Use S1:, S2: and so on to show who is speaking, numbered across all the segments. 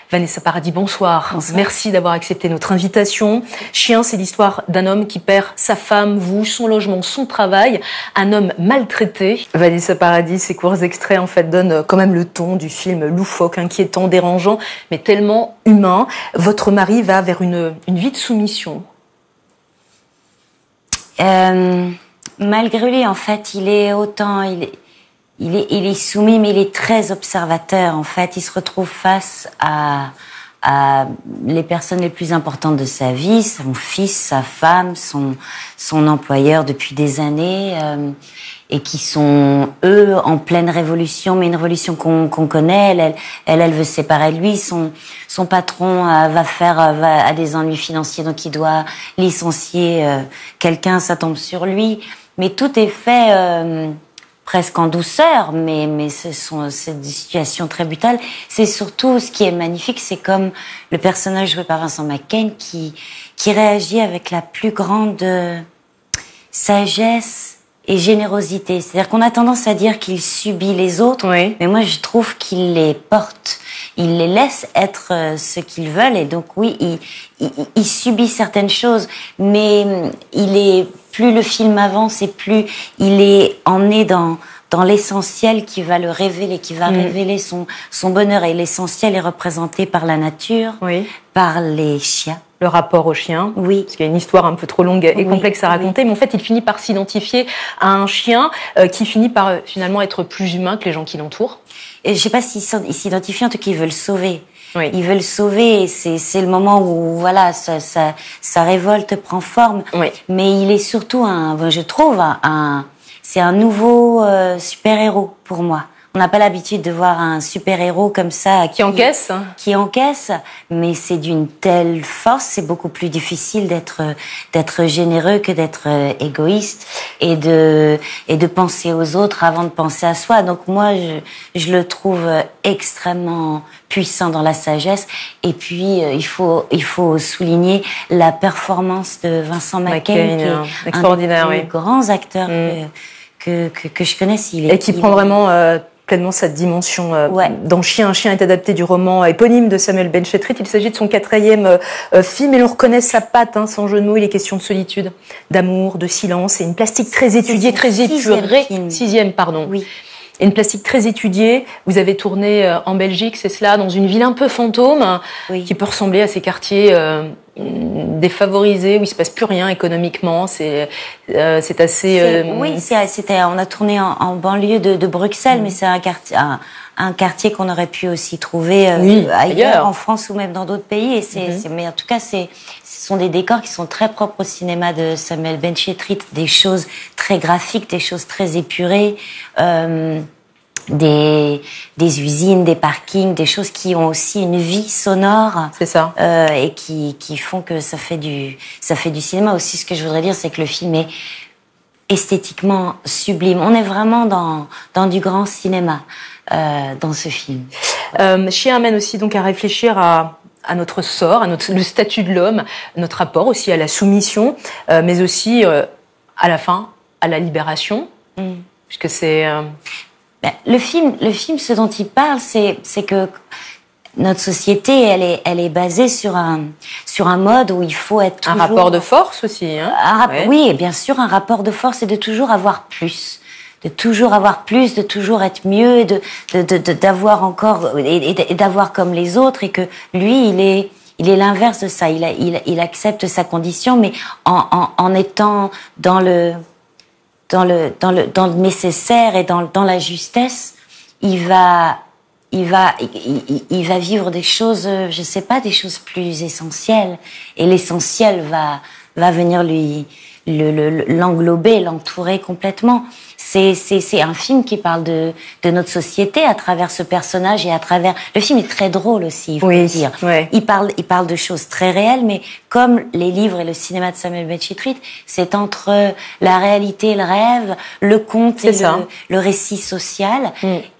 S1: Vanessa Paradis, bonsoir.
S2: Bonsoir.
S1: Merci d'avoir accepté notre invitation. Chien, c'est l'histoire d'un homme qui perd sa femme, vous, son logement, son travail. Un homme maltraité. Vanessa Paradis, ces courts extraits, en fait, donnent quand même le ton du film loufoque, inquiétant, dérangeant, mais tellement humain. Votre mari va vers une vie de soumission.
S2: Malgré lui, en fait, il est soumis, mais il est très observateur. En fait, il se retrouve face à les personnes les plus importantes de sa vie, son fils, sa femme, son employeur depuis des années, et qui sont, eux, en pleine révolution, mais une révolution qu'on connaît. Elle veut se séparer de lui. Son patron a des ennuis financiers, donc il doit licencier quelqu'un, ça tombe sur lui. Mais tout est fait presque en douceur, mais c'est des situations très brutales. C'est surtout, ce qui est magnifique, c'est comme le personnage joué par Vincent McCain qui réagit avec la plus grande sagesse et générosité. C'est-à-dire qu'on a tendance à dire qu'il subit les autres,
S1: oui.
S2: Mais moi je trouve qu'il les porte. Il les laisse être ce qu'ils veulent, et donc oui, il subit certaines choses, mais plus le film avance et plus il est emmené dans l'essentiel qui va le révéler, qui va révéler son bonheur. Et l'essentiel est représenté par la nature, oui. Par les chiens.
S1: Le rapport aux chiens,
S2: oui.
S1: Parce qu'il y a une histoire un peu trop longue et complexe à raconter, mais en fait, il finit par s'identifier à un chien qui finit par finalement être plus humain que les gens qui l'entourent.
S2: Et je sais pas s'il s'identifie, en tout cas, il veut le sauver.
S1: Oui.
S2: Il veut le sauver, et c'est le moment où voilà, sa révolte prend forme.
S1: Oui.
S2: Mais il est surtout je trouve c'est un nouveau super-héros pour moi. On n'a pas l'habitude de voir un super-héros comme ça
S1: qui encaisse,
S2: mais c'est d'une telle force, c'est beaucoup plus difficile d'être généreux que d'être égoïste et de penser aux autres avant de penser à soi. Donc moi, je le trouve extrêmement puissant dans la sagesse. Et puis il faut souligner la performance de Vincent McCain, qui est
S1: extraordinaire,
S2: un des plus grands acteurs que je connaisse.
S1: Et qui prend vraiment pleinement cette dimension dans Chien. Un chien est adapté du roman éponyme de Samuel Benchetrit. Il s'agit de son 4e film, et l'on reconnaît sa patte, sans jeu de mots. Il est question de solitude, d'amour, de silence, et une plastique très étudiée, très épurée. 6e, pardon. Oui. Et une plastique très étudiée. Vous avez tourné en Belgique, c'est cela, dans une ville un peu fantôme, qui peut ressembler à ces quartiers défavorisés où il se passe plus rien économiquement. C'est assez.
S2: On a tourné en banlieue de Bruxelles, mais c'est un quartier qu'on aurait pu aussi trouver ailleurs, en France ou même dans d'autres pays. Mais en tout cas, ce sont des décors qui sont très propres au cinéma de Samuel Benchetrit, des choses très graphiques, des choses très épurées. Des usines, des parkings, des choses qui ont aussi une vie sonore.
S1: C'est ça.
S2: Et qui font que ça fait du cinéma. Aussi, ce que je voudrais dire, c'est que le film est esthétiquement sublime. On est vraiment dans du grand cinéma dans ce film.
S1: Chien amène aussi donc à réfléchir à notre sort, le statut de l'homme, notre rapport aussi à la soumission, mais aussi à la fin, à la libération, puisque c'est...
S2: Le film, ce dont il parle, c'est que notre société, elle est basée sur un mode où il faut être toujours...
S1: Un rapport de force aussi,
S2: Oui, bien sûr, un rapport de force, et de toujours avoir plus. De toujours avoir plus, de toujours être mieux, d'avoir encore, et d'avoir comme les autres, et que lui, il est l'inverse de ça. Il accepte sa condition, mais en étant dans le nécessaire et dans la justesse, il va vivre des choses, je sais pas, des choses plus essentielles. Et l'essentiel va venir l'englober, l'entourer complètement. C'est un film qui parle de notre société à travers ce personnage, et à travers... Le film est très drôle aussi, il faut le dire. Ouais. Il parle de choses très réelles, mais comme les livres et le cinéma de Samuel Benchetrit, c'est entre la réalité et le rêve, le conte et le récit social.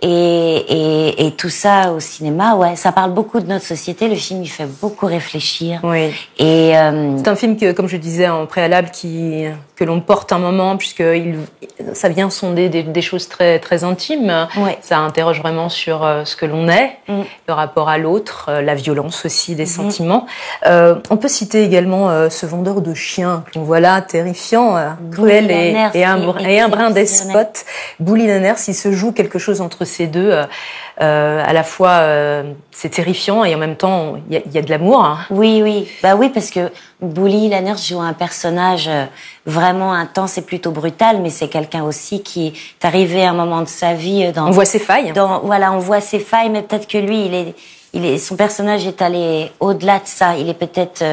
S2: Et tout ça au cinéma, ça parle beaucoup de notre société. Le film, il fait beaucoup réfléchir.
S1: Oui.
S2: Et
S1: c'est un film que, comme je disais en préalable, que l'on porte un moment, puisque ça vient vient sonder des choses très, très intimes.
S2: Ouais.
S1: Ça interroge vraiment sur ce que l'on est, le rapport à l'autre, la violence aussi des sentiments. On peut citer également ce vendeur de chiens qu'on voit là, terrifiant, cruel et un brin despote. Bouli Lanners, il se joue quelque chose entre ces deux. À la fois, c'est terrifiant et en même temps, il y a de l'amour. Hein.
S2: Oui. Bah oui, parce que Bouli Lanners joue un personnage vraiment intense et plutôt brutal, mais c'est quelqu'un aussi qui est arrivé à un moment de sa vie.
S1: On voit ses failles.
S2: Voilà, on voit ses failles, mais peut-être que lui, son personnage est allé au-delà de ça. Il est peut-être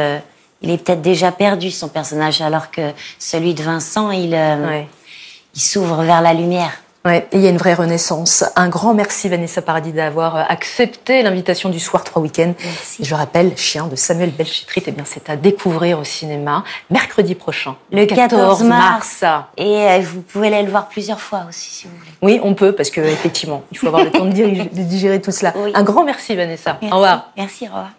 S2: déjà perdu, son personnage, alors que celui de Vincent, il s'ouvre vers la lumière.
S1: Ouais, il y a une vraie renaissance. Un grand merci Vanessa Paradis d'avoir accepté l'invitation du Soir 3 Week-end.
S2: Merci.
S1: Je rappelle, Chien de Samuel Benchetrit, c'est à découvrir au cinéma mercredi prochain.
S2: Le 14 mars. Et vous pouvez aller le voir plusieurs fois aussi si vous voulez.
S1: Oui, on peut parce que effectivement, il faut avoir le temps de digérer tout cela. Oui. Un grand merci Vanessa.
S2: Merci.
S1: Au revoir.
S2: Merci, au revoir.